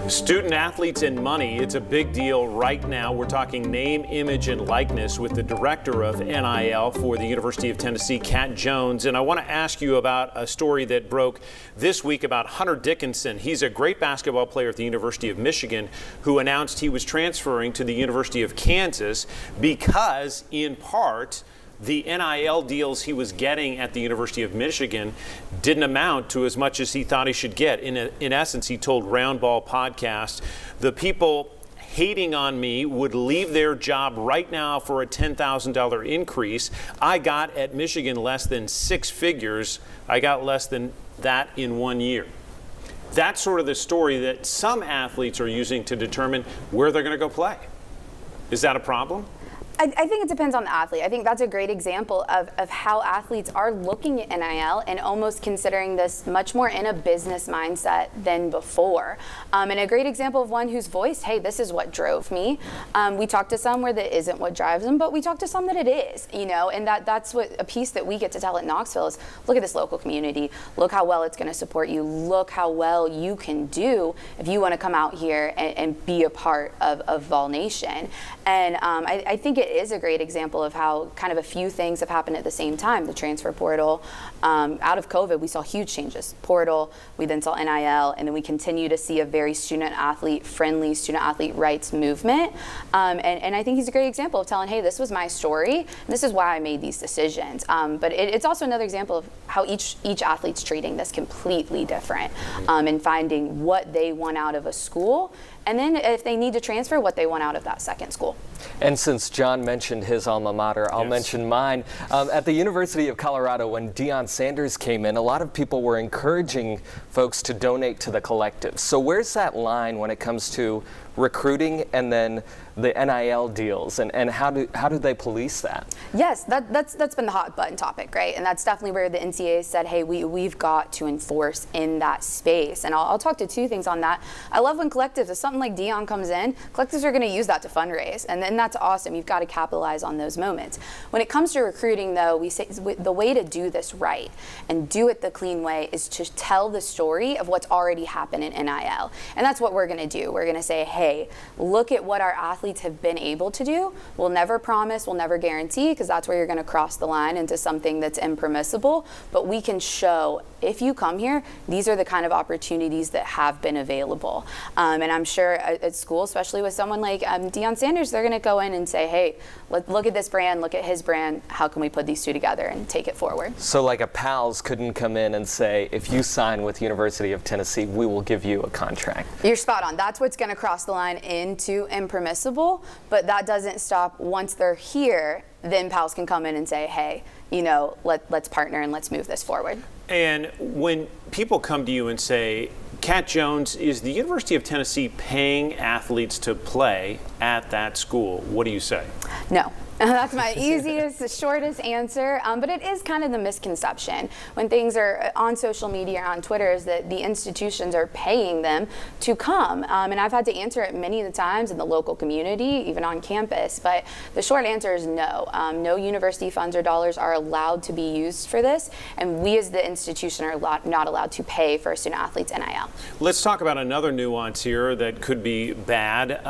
Student athletes and money, it's a big deal right now. We're talking name, image, and likeness with the director of NIL for the University of Tennessee, Kat Jones. And I want to ask you about a story that broke this week about Hunter Dickinson. He's a great basketball player at the University of Michigan who announced he was transferring to the University of Kansas because, in part, the NIL deals he was getting at the University of Michigan didn't amount to as much as he thought he should get. In essence, he told Roundball Podcast, the people hating on me would leave their job right now for a $10,000 increase. I got at Michigan less than six figures. I got less than that in 1 year. That's sort of the story that some athletes are using to determine where they're going to go play. Is that a problem? I think it depends on the athlete. I think that's a great example of how athletes are looking at NIL and almost considering this much more in a business mindset than before. And a great example of one who's voiced, hey, this is what drove me. We talked to some where that isn't what drives them, but we talked to some that it is, you know, and that's what a piece that we get to tell at Knoxville is, look at this local community, look how well it's going to support you, look how well you can do if you want to come out here and be a part of Vol Nation. And I think it is a great example of how kind of a few things have happened at the same time. The transfer portal, out of COVID, we saw huge changes. Portal, we then saw NIL, and then we continue to see a very student-athlete-friendly, student-athlete rights movement. And I think he's a great example of telling, hey, this was my story, and this is why I made these decisions. But it's also another example of how each athlete's treating this completely different, and finding what they want out of a school, and then if they need to transfer, what they want out of that second school. And since John mentioned his alma mater, I'll mention mine. At the University of Colorado, when Deion Sanders came in, a lot of people were encouraging folks to donate to the collective. So where's that line when it comes to recruiting and then the NIL deals, and how do they police that? Yes, that's been the hot button topic, right? And that's definitely where the NCAA said, hey, we've got to enforce in that space. And I'll talk to two things on that. I love when collectives, if something like Deion comes in, collectives are going to use that to fundraise, and then that's awesome. You've got to capitalize on those moments. When it comes to recruiting, though, we say the way to do this right and do it the clean way is to tell the story of what's already happened in NIL. And that's what we're going to do. We're going to say, hey, look at what our athletes have been able to do. We'll never promise, we'll never guarantee, because that's where you're going to cross the line into something that's impermissible. But we can show, if you come here, these are the kind of opportunities that have been available. And I'm sure at school, especially with someone like Deion Sanders, they're going to go in and say, hey, look at this brand, look at his brand, how can we put these two together and take it forward? So like a PALS couldn't come in and say, if you sign with University of Tennessee, we will give you a contract. You're spot on. That's what's going to cross the line into impermissible, but that doesn't stop once they're here. Then PALS can come in and say, hey, you know, let's partner and let's move this forward. And when people come to you and say, Kat Jones, is the University of Tennessee paying athletes to play at that school? What do you say? No. That's my easiest, shortest answer, but it is kind of the misconception when things are on social media or on Twitter is that the institutions are paying them to come, and I've had to answer it many of the times in the local community, even on campus, but the short answer is no. No university funds or dollars are allowed to be used for this, and we as the institution are not allowed to pay for a student athlete's NIL. Let's talk about another nuance here that could be bad.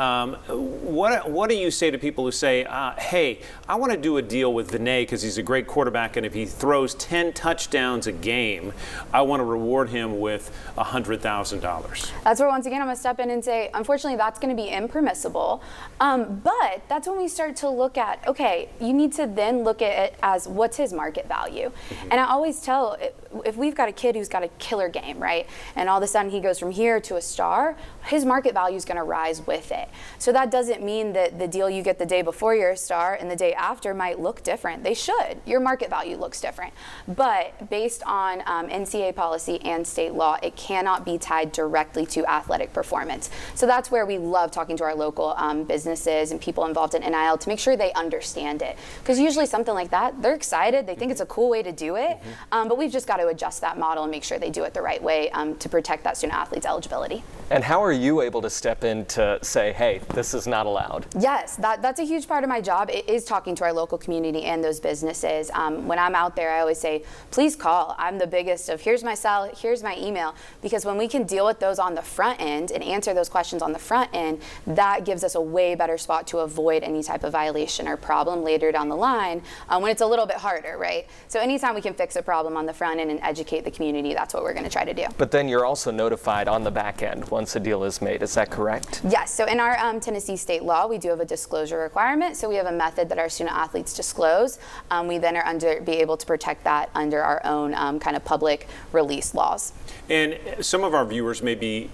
What do you say to people who say, hey, I want to do a deal with Vinay because he's a great quarterback, and if he throws 10 touchdowns a game, I want to reward him with $100,000. That's where, once again, I'm going to step in and say, unfortunately, that's going to be impermissible. But that's when we start to look at, okay, you need to then look at it as what's his market value. Mm-hmm. And I always tell, if we've got a kid who's got a killer game, right, and all of a sudden he goes from here to a star, his market value is going to rise with it. So that doesn't mean that the deal you get the day before you're a star and the day after might look different. They should. Your market value looks different. But based on NCAA policy and state law, it cannot be tied directly to athletic performance. So that's where we love talking to our local businesses and people involved in NIL to make sure they understand it. Because usually something like that, they're excited. They think it's a cool way to do it. But we've just got to adjust that model and make sure they do it the right way to protect that student athlete's eligibility. And how are you able to step in to say, hey, this is not allowed? Yes, that's a huge part of my job. It is talking to our local community and those businesses. When I'm out there, I always say, please call. I'm the biggest of here's my cell, here's my email, because when we can deal with those on the front end and answer those questions on the front end, that gives us a way better spot to avoid any type of violation or problem later down the line when it's a little bit harder, right? So anytime we can fix a problem on the front end and educate the community, that's what we're going to try to do. But then you're also notified on the back end once a deal is made. Is that correct? Yes. So in our Tennessee state law, we do have a disclosure requirement. So we have a method that our student athletes disclose. We then are be able to protect that under our own kind of public release laws. And some of our viewers may be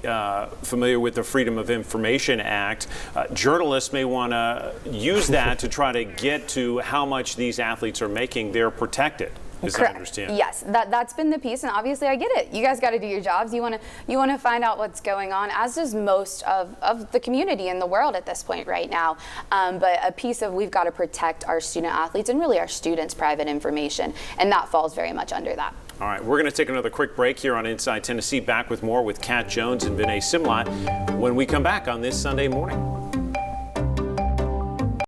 familiar with the Freedom of Information Act. Journalists may want to use that to try to get to how much these athletes are making. They're protected. As I understand. Yes, that's been the piece, and obviously I get it. You guys got to do your jobs. You want to find out what's going on, as does most of the community in the world at this point right now. But a piece of we've got to protect our student athletes and really our students' private information, and that falls very much under that. All right, we're going to take another quick break here on Inside Tennessee. Back with more with Kat Jones and Vinay Simlot when we come back on this Sunday morning.